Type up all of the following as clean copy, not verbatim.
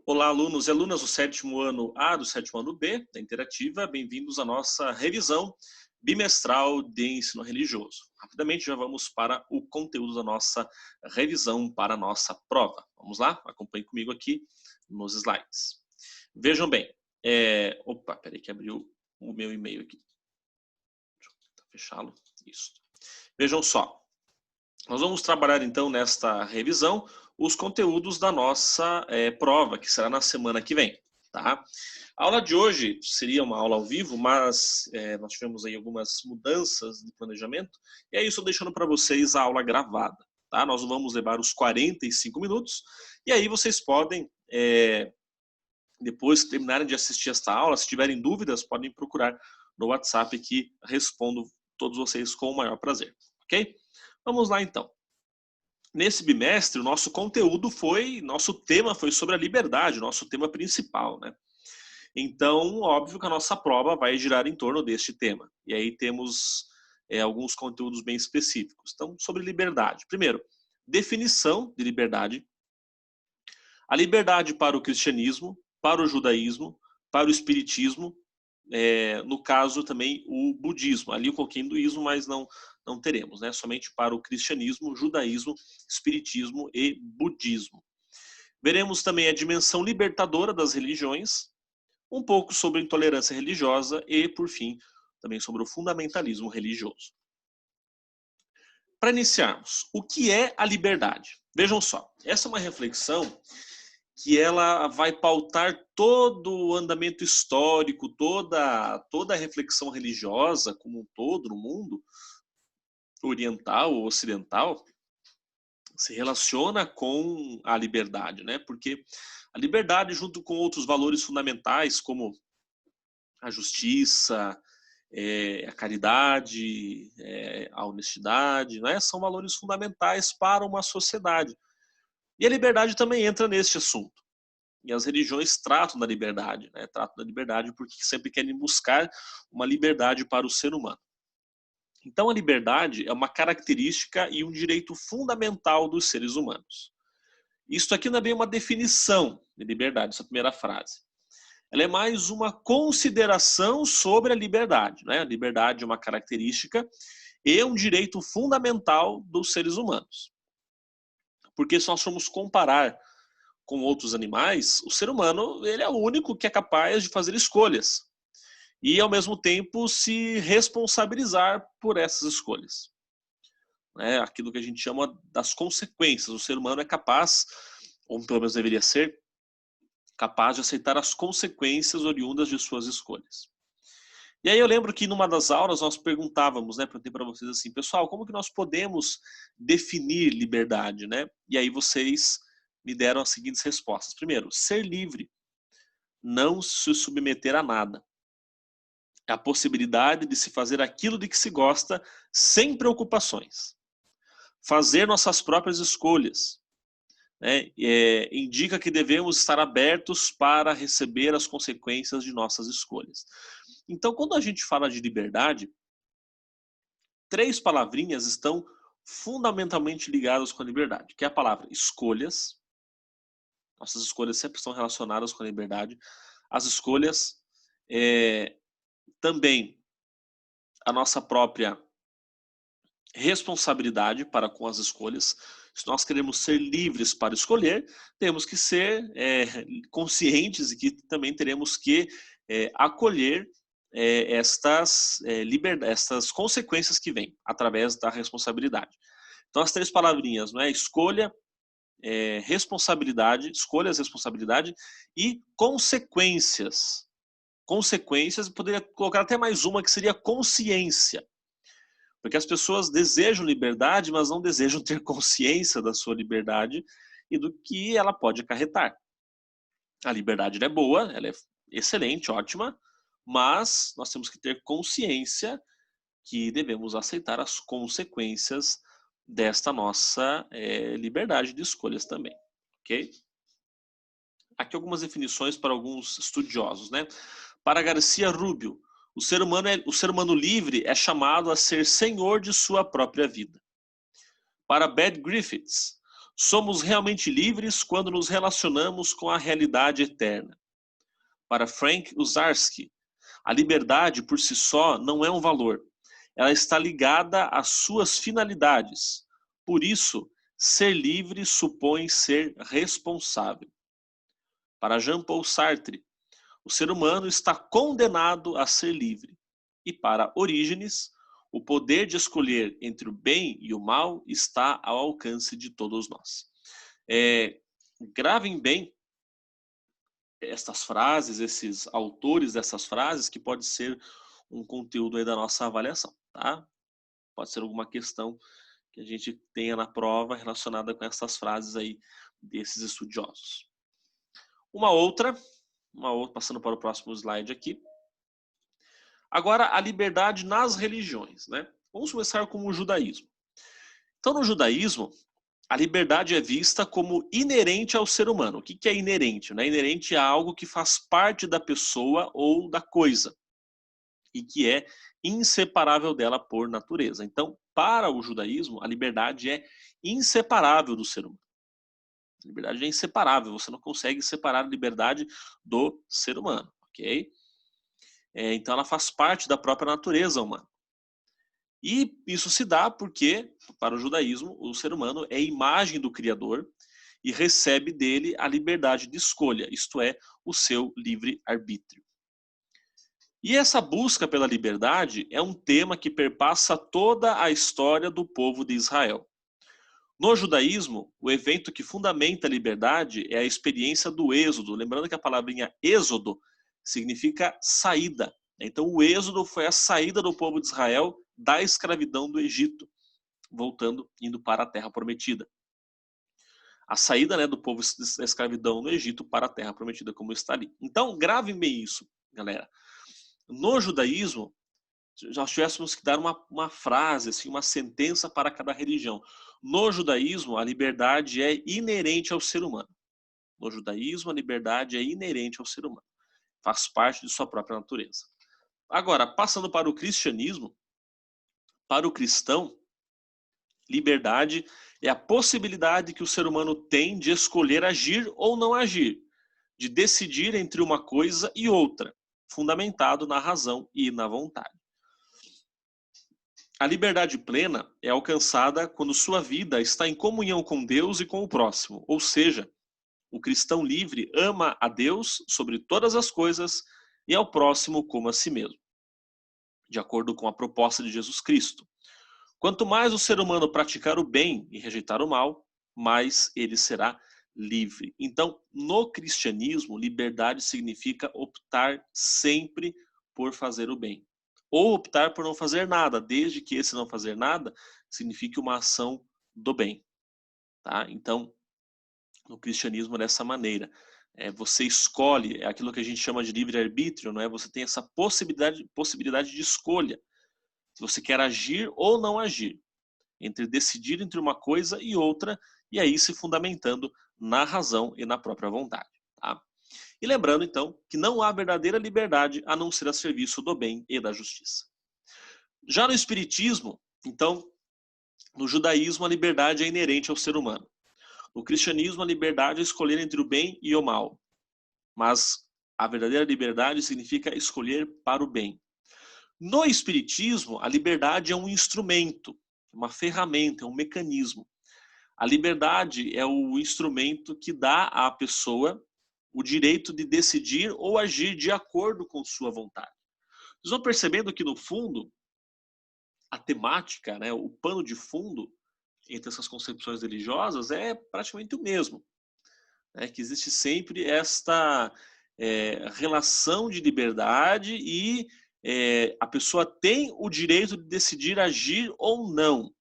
Olá, alunos e alunas do sétimo ano A, do sétimo ano B, da Interativa. Bem-vindos à nossa revisão bimestral de ensino religioso. Rapidamente já vamos para o conteúdo da nossa revisão para a nossa prova. Vamos lá? Acompanhe comigo aqui nos slides. Vejam bem. Opa, peraí que abriu o meu e-mail aqui. Deixa eu fechá-lo. Isso. Vejam só. Nós vamos trabalhar então nesta revisão os conteúdos da nossa prova, que será na semana que vem, tá? A aula de hoje seria uma aula ao vivo, mas nós tivemos aí algumas mudanças de planejamento, e aí estou deixando para vocês a aula gravada, tá? Nós vamos levar os 45 minutos, e aí vocês podem, depois que terminarem de assistir esta aula, se tiverem dúvidas, podem procurar no WhatsApp que respondo todos vocês com o maior prazer, ok? Vamos lá então. Nesse bimestre, o nosso tema foi sobre a liberdade, nosso tema principal, né? Então, óbvio que a nossa prova vai girar em torno deste tema. E aí temos alguns conteúdos bem específicos. Então, sobre liberdade. Primeiro, definição de liberdade. A liberdade para o cristianismo, para o judaísmo, para o espiritismo, no caso também o budismo. Ali eu coloquei hinduísmo, mas não teremos, né? Somente para o cristianismo, judaísmo, espiritismo e budismo. Veremos também a dimensão libertadora das religiões, um pouco sobre intolerância religiosa e, por fim, também sobre o fundamentalismo religioso. Para iniciarmos, o que é a liberdade? Vejam só, essa é uma reflexão que ela vai pautar todo o andamento histórico, toda a reflexão religiosa como um todo no mundo, oriental ou ocidental, se relaciona com a liberdade, né? Porque a liberdade, junto com outros valores fundamentais, como a justiça, a caridade, a honestidade, né? São valores fundamentais para uma sociedade. E a liberdade também entra neste assunto. E as religiões tratam da liberdade, né? Tratam da liberdade porque sempre querem buscar uma liberdade para o ser humano. Então a liberdade é uma característica e um direito fundamental dos seres humanos. Isso aqui não é bem uma definição de liberdade, essa primeira frase. Ela é mais uma consideração sobre a liberdade, né? A liberdade é uma característica e um direito fundamental dos seres humanos. Porque se nós formos comparar com outros animais, o ser humano ele é o único que é capaz de fazer escolhas e, ao mesmo tempo, se responsabilizar por essas escolhas. Aquilo que a gente chama das consequências. O ser humano é capaz, ou pelo menos deveria ser, capaz de aceitar as consequências oriundas de suas escolhas. E aí eu lembro que numa das aulas nós perguntávamos, né, perguntei para vocês assim, pessoal, como que nós podemos definir liberdade, né? E aí vocês me deram as seguintes respostas. Primeiro, ser livre, não se submeter a nada. É a possibilidade de se fazer aquilo de que se gosta sem preocupações. Fazer nossas próprias escolhas. Né? Indica que devemos estar abertos para receber as consequências de nossas escolhas. Então, quando a gente fala de liberdade, 3 palavrinhas estão fundamentalmente ligadas com a liberdade, que é a palavra escolhas. Nossas escolhas sempre estão relacionadas com a liberdade. As escolhas, também a nossa própria responsabilidade para com as escolhas. Se nós queremos ser livres para escolher, temos que ser conscientes e que também teremos que acolher estas consequências que vêm através da responsabilidade. Então as 3 palavrinhas, não é? Escolha, responsabilidade, escolhas, responsabilidade e consequências. Consequências, poderia colocar até mais uma que seria consciência. Porque as pessoas desejam liberdade, mas não desejam ter consciência da sua liberdade e do que ela pode acarretar. A liberdade é boa, ela é excelente, ótima, mas nós temos que ter consciência que devemos aceitar as consequências desta nossa liberdade de escolhas também, ok? Aqui algumas definições para alguns estudiosos, né? Para Garcia Rubio, o ser humano livre é chamado a ser senhor de sua própria vida. Para Bad Griffiths, Somos realmente livres quando nos relacionamos com a realidade eterna. Para Frank Uzarsky, a liberdade por si só não é um valor. Ela está ligada às suas finalidades. Por isso, ser livre supõe ser responsável. Para Jean-Paul Sartre, o ser humano está condenado a ser livre. E para Orígenes, o poder de escolher entre o bem e o mal está ao alcance de todos nós. Gravem bem estas frases, esses autores dessas frases, que pode ser um conteúdo aí da nossa avaliação, tá? Pode ser alguma questão que a gente tenha na prova relacionada com essas frases aí desses estudiosos. Uma outra, passando para o próximo slide aqui. Agora, a liberdade nas religiões, né? Vamos começar com o judaísmo. Então, no judaísmo, a liberdade é vista como inerente ao ser humano. O que é inerente? Né? Inerente a algo que faz parte da pessoa ou da coisa e que é inseparável dela por natureza. Então, para o judaísmo, a liberdade é inseparável do ser humano. A liberdade é inseparável, você não consegue separar a liberdade do ser humano, ok? Então, ela faz parte da própria natureza humana. E isso se dá porque, para o judaísmo, o ser humano é imagem do Criador e recebe dele a liberdade de escolha, isto é, o seu livre-arbítrio. E essa busca pela liberdade é um tema que perpassa toda a história do povo de Israel. No judaísmo, o evento que fundamenta a liberdade é a experiência do êxodo. Lembrando que a palavrinha êxodo significa saída. Então, o êxodo foi a saída do povo de Israel da escravidão do Egito, indo para a terra prometida. A saída, né, do povo da escravidão no Egito para a terra prometida, como está ali. Então, gravem bem isso, galera. No judaísmo, nós tivéssemos que dar uma frase, assim, uma sentença para cada religião. No judaísmo, a liberdade é inerente ao ser humano. No judaísmo, a liberdade é inerente ao ser humano. Faz parte de sua própria natureza. Agora, passando para o cristianismo, para o cristão, liberdade é a possibilidade que o ser humano tem de escolher agir ou não agir, de decidir entre uma coisa e outra, fundamentado na razão e na vontade. A liberdade plena é alcançada quando sua vida está em comunhão com Deus e com o próximo, ou seja, o cristão livre ama a Deus sobre todas as coisas e ao próximo como a si mesmo, de acordo com a proposta de Jesus Cristo. Quanto mais o ser humano praticar o bem e rejeitar o mal, mais ele será livre. Então, no cristianismo, liberdade significa optar sempre por fazer o bem. Ou optar por não fazer nada, desde que esse não fazer nada signifique uma ação do bem. Tá? Então, no cristianismo é dessa maneira. Você escolhe, é aquilo que a gente chama de livre-arbítrio, não é? Você tem essa possibilidade de escolha. Se você quer agir ou não agir, entre decidir entre uma coisa e outra, e aí se fundamentando na razão e na própria vontade. Tá? E lembrando, então, que não há verdadeira liberdade a não ser a serviço do bem e da justiça. Já no Espiritismo, então, no judaísmo, a liberdade é inerente ao ser humano. No cristianismo, a liberdade é escolher entre o bem e o mal. Mas a verdadeira liberdade significa escolher para o bem. No Espiritismo, a liberdade é um instrumento, uma ferramenta, um mecanismo. A liberdade é o instrumento que dá à pessoa o direito de decidir ou agir de acordo com sua vontade. Vocês vão percebendo que, no fundo, a temática, né, o pano de fundo entre essas concepções religiosas é praticamente o mesmo. Né, que existe sempre esta relação de liberdade e a pessoa tem o direito de decidir agir ou não,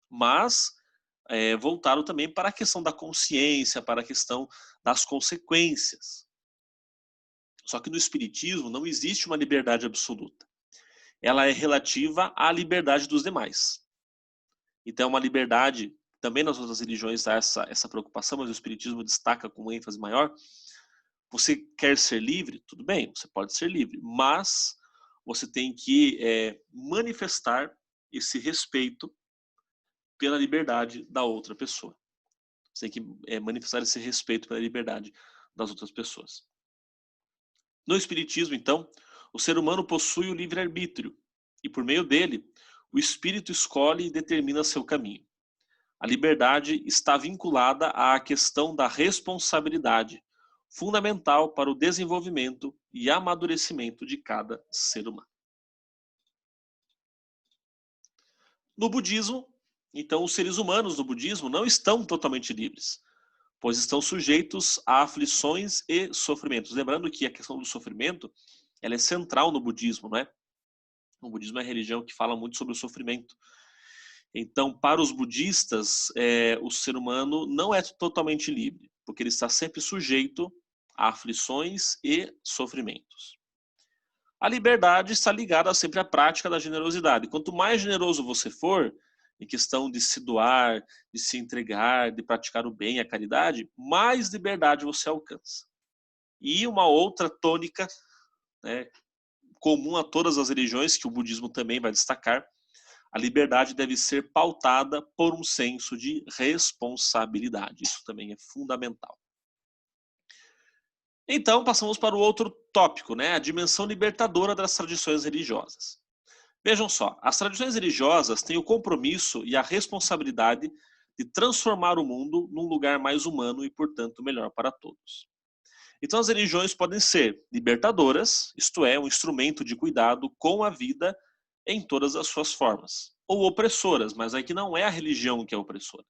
mas voltado também para a questão da consciência, para a questão das consequências. Só que no Espiritismo não existe uma liberdade absoluta. Ela é relativa à liberdade dos demais. Então é uma liberdade, também nas outras religiões há essa preocupação, mas o Espiritismo destaca com ênfase maior. Você quer ser livre? Tudo bem, você pode ser livre, mas você tem que manifestar esse respeito pela liberdade da outra pessoa. Você tem que manifestar esse respeito pela liberdade das outras pessoas. No Espiritismo, então, o ser humano possui o livre-arbítrio e, por meio dele, o espírito escolhe e determina seu caminho. A liberdade está vinculada à questão da responsabilidade, fundamental para o desenvolvimento e amadurecimento de cada ser humano. No budismo, então, os seres humanos no budismo não estão totalmente livres, pois estão sujeitos a aflições e sofrimentos. Lembrando que a questão do sofrimento, ela é central no budismo, não é? O budismo é a religião que fala muito sobre o sofrimento. Então, para os budistas, o ser humano não é totalmente livre, porque ele está sempre sujeito a aflições e sofrimentos. A liberdade está ligada sempre à prática da generosidade. Quanto mais generoso você for, em questão de se doar, de se entregar, de praticar o bem, a caridade, mais liberdade você alcança. E uma outra tônica, né, comum a todas as religiões, que o budismo também vai destacar, a liberdade deve ser pautada por um senso de responsabilidade. Isso também é fundamental. Então, passamos para o outro tópico, né? A dimensão libertadora das tradições religiosas. Vejam só, as tradições religiosas têm o compromisso e a responsabilidade de transformar o mundo num lugar mais humano e, portanto, melhor para todos. Então, as religiões podem ser libertadoras, isto é, um instrumento de cuidado com a vida em todas as suas formas, ou opressoras, mas aqui não é a religião que é opressora.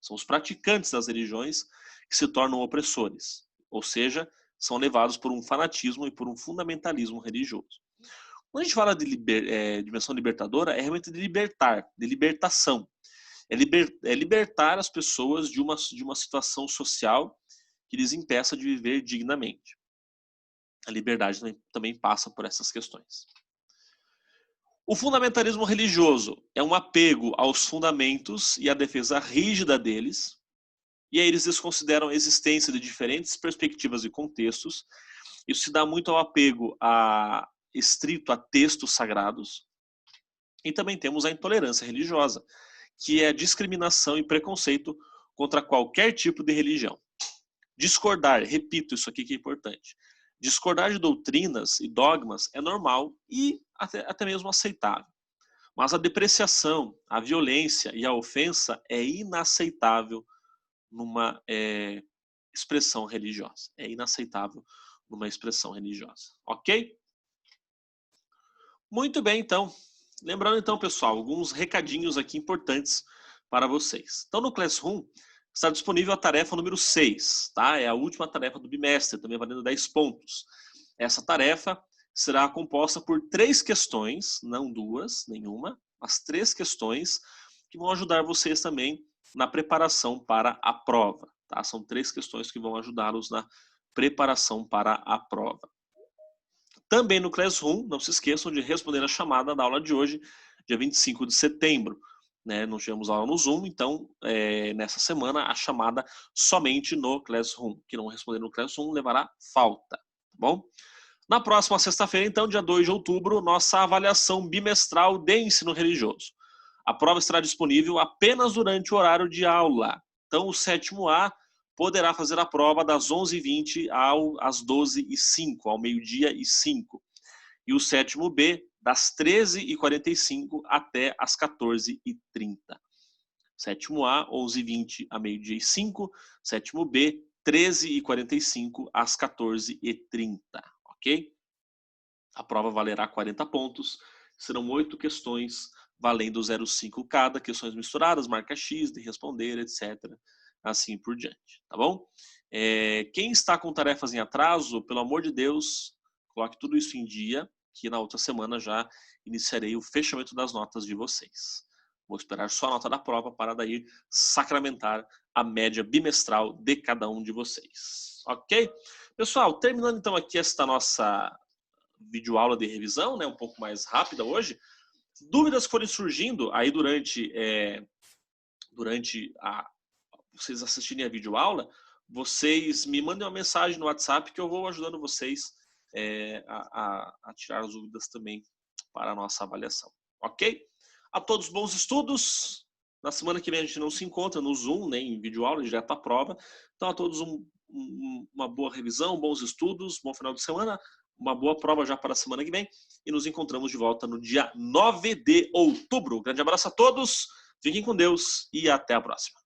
São os praticantes das religiões que se tornam opressores, ou seja, são levados por um fanatismo e por um fundamentalismo religioso. Quando a gente fala de dimensão libertadora, é realmente de libertar, de libertação. É libertar as pessoas de uma situação social que lhes impeça de viver dignamente. A liberdade também passa por essas questões. O fundamentalismo religioso é um apego aos fundamentos e a defesa rígida deles, e aí eles desconsideram a existência de diferentes perspectivas e contextos. Isso se dá muito ao apego estrito a textos sagrados. E também temos a intolerância religiosa, que é a discriminação e preconceito contra qualquer tipo de religião. Discordar, repito isso aqui que é importante, discordar de doutrinas e dogmas é normal e até mesmo aceitável. Mas a depreciação, a violência e a ofensa é inaceitável numa expressão religiosa. É inaceitável numa expressão religiosa. Ok? Muito bem, então. Lembrando, então, pessoal, alguns recadinhos aqui importantes para vocês. Então, no Classroom, está disponível a tarefa número 6, tá? É a última tarefa do bimestre, também valendo 10 pontos. Essa tarefa será composta por 3 questões, não 2, nenhuma, mas 3 questões que vão ajudar vocês também na preparação para a prova, tá? São 3 questões que vão ajudá-los na preparação para a prova. Também no Classroom, não se esqueçam de responder a chamada da aula de hoje, dia 25 de setembro. Né? Não tivemos aula no Zoom, então nessa semana a chamada somente no Classroom. Quem não responder no Classroom levará falta, tá bom? Na próxima sexta-feira, então, dia 2 de outubro, nossa avaliação bimestral de ensino religioso. A prova estará disponível apenas durante o horário de aula. Então, o 7º A poderá fazer a prova das 11h20 às 12h05, ao meio-dia e 5. E o 7º B, das 13h45 até às 14h30. 7º A, 11h20 a meio-dia e 5. 7º B, 13h45 às 14h30. Ok? A prova valerá 40 pontos. Serão 8 questões, valendo 0,5 cada, questões misturadas, marca X, de responder, etc. Assim por diante, tá bom? Quem está com tarefas em atraso, pelo amor de Deus, coloque tudo isso em dia, que na outra semana já iniciarei o fechamento das notas de vocês. Vou esperar só a nota da prova para daí sacramentar a média bimestral de cada um de vocês. Ok? Pessoal, terminando então aqui esta nossa videoaula de revisão, né, um pouco mais rápida hoje. Dúvidas que forem surgindo aí durante vocês assistirem a videoaula, vocês me mandem uma mensagem no WhatsApp que eu vou ajudando vocês a tirar as dúvidas também para a nossa avaliação. Ok? A todos bons estudos Na semana que vem a gente não se encontra no Zoom, nem em videoaula, direto à prova. Então a todos uma boa revisão, bons estudos, bom final de semana, uma boa prova já para a semana que vem. E nos encontramos de volta no dia 9 de outubro. Grande abraço a todos, fiquem com Deus e até a próxima.